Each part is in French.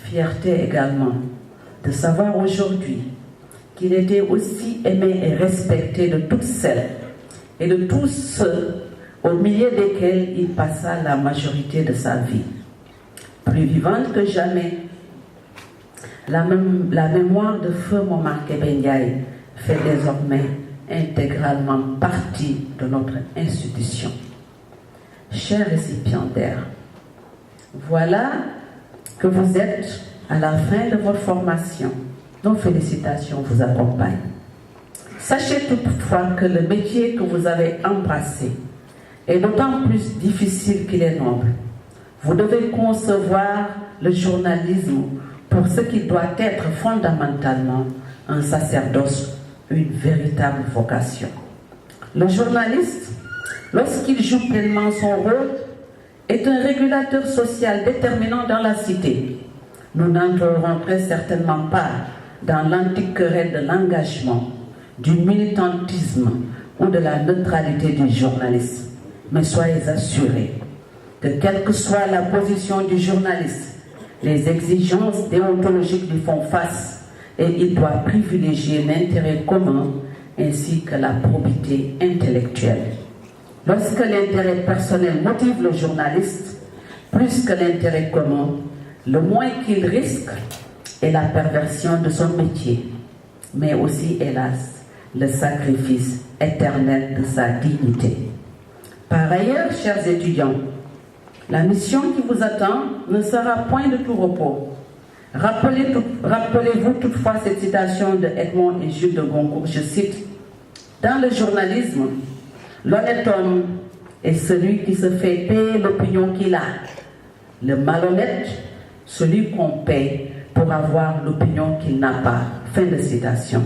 Fierté également de savoir aujourd'hui qu'il était aussi aimé et respecté de toutes celles et de tous ceux au milieu desquels il passa la majorité de sa vie. Plus vivante que jamais, la mémoire de feu Momar Kébé Ndiaye fait désormais intégralement partie de notre institution. Chers récipiendaires, voilà que vous êtes à la fin de votre formation. Nos félicitations vous accompagnent. Sachez toutefois que le métier que vous avez embrassé est d'autant plus difficile qu'il est noble. Vous devez concevoir le journalisme pour ce qui doit être fondamentalement un sacerdoce, une véritable vocation. Le journaliste, lorsqu'il joue pleinement son rôle, est un régulateur social déterminant dans la cité. Nous n'entrerons très certainement pas dans l'antique querelle de l'engagement, du militantisme ou de la neutralité du journaliste. Mais soyez assurés que quelle que soit la position du journaliste, les exigences déontologiques lui font face et il doit privilégier l'intérêt commun ainsi que la probité intellectuelle. Lorsque l'intérêt personnel motive le journaliste, plus que l'intérêt commun, le moins qu'il risque est la perversion de son métier, mais aussi, hélas, le sacrifice éternel de sa dignité. Par ailleurs, chers étudiants, la mission qui vous attend ne sera point de tout repos. Rappelez-vous toutefois cette citation de Edmond et Jules de Goncourt, je cite, « Dans le journalisme, l'honnête homme est celui qui se fait payer l'opinion qu'il a. Le malhonnête, celui qu'on paye pour avoir l'opinion qu'il n'a pas. » Fin de citation.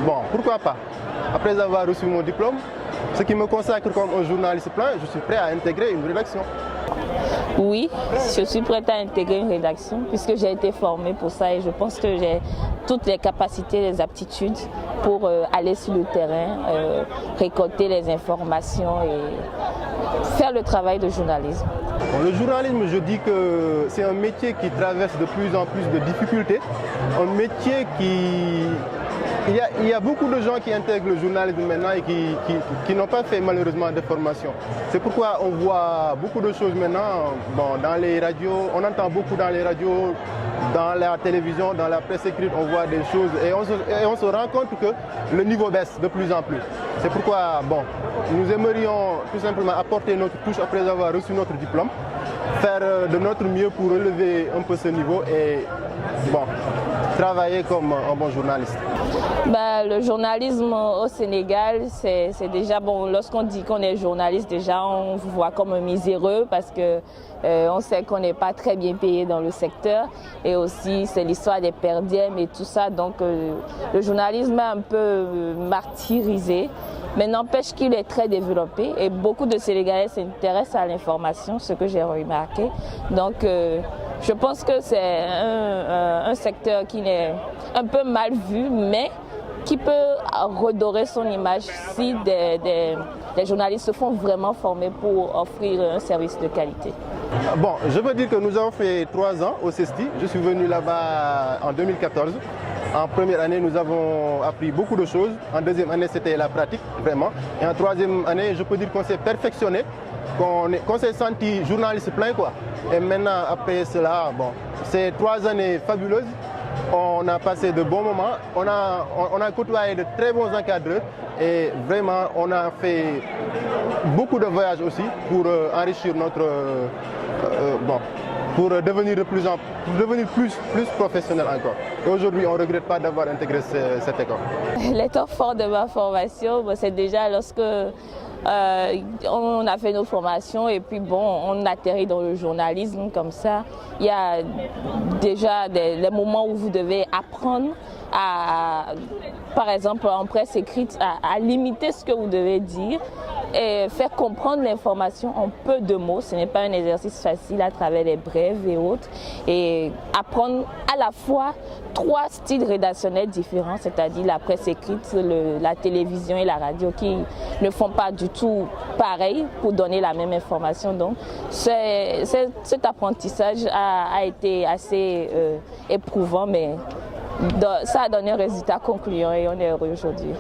Bon, pourquoi pas? Après avoir reçu mon diplôme, ce qui me consacre comme un journaliste plein, je suis prêt à intégrer une rédaction. Oui, je suis prête à intégrer une rédaction puisque j'ai été formée pour ça et je pense que j'ai toutes les capacités, les aptitudes pour aller sur le terrain, récolter les informations et faire le travail de journalisme. Bon, le journalisme, je dis que c'est un métier qui traverse de plus en plus de difficultés, un métier qui... Il y a beaucoup de gens qui intègrent le journalisme maintenant et qui n'ont pas fait malheureusement de formation. C'est pourquoi on voit beaucoup de choses maintenant dans les radios, on entend beaucoup dans les radios, dans la télévision, dans la presse écrite, on voit des choses et on se rend compte que le niveau baisse de plus en plus. C'est pourquoi nous aimerions tout simplement apporter notre touche après avoir reçu notre diplôme, faire de notre mieux pour relever un peu ce niveau et travailler comme un bon journaliste. Le journalisme au Sénégal, c'est déjà lorsqu'on dit qu'on est journaliste, déjà on vous voit comme un miséreux parce que on sait qu'on n'est pas très bien payé dans le secteur et aussi c'est l'histoire des perdièmes et tout ça, donc le journalisme est un peu martyrisé, mais n'empêche qu'il est très développé et beaucoup de Sénégalais s'intéressent à l'information, ce que j'ai remarqué. Donc je pense que c'est un secteur qui est un peu mal vu, mais qui peut redorer son image si des journalistes se font vraiment former pour offrir un service de qualité. Bon, je veux dire que nous avons fait 3 ans au CESTI. Je suis venu là-bas en 2014. En première année, nous avons appris beaucoup de choses. En deuxième année, c'était la pratique, vraiment. Et en troisième année, je peux dire qu'on s'est perfectionné, qu'on s'est senti journaliste plein, quoi. Et maintenant, après cela, c'est 3 années fabuleuses. On a passé de bons moments, on a côtoyé de très bons encadreurs et vraiment on a fait beaucoup de voyages aussi pour enrichir notre... pour devenir plus professionnel encore. Et aujourd'hui, on ne regrette pas d'avoir intégré cette école. Les temps forts de ma formation, c'est déjà lorsque On a fait nos formations et puis bon, on atterrit dans le journalisme comme ça. Il y a déjà des moments où vous devez apprendre par exemple en presse écrite, à limiter ce que vous devez dire et faire comprendre l'information en peu de mots. Ce n'est pas un exercice facile à travers les brèves et autres. Et apprendre à la fois 3 styles rédactionnels différents, c'est-à-dire la presse écrite, la télévision et la radio qui ne font pas du tout pareil pour donner la même information. Donc cet apprentissage a été assez éprouvant, mais ça a donné un résultat concluant et on est heureux aujourd'hui.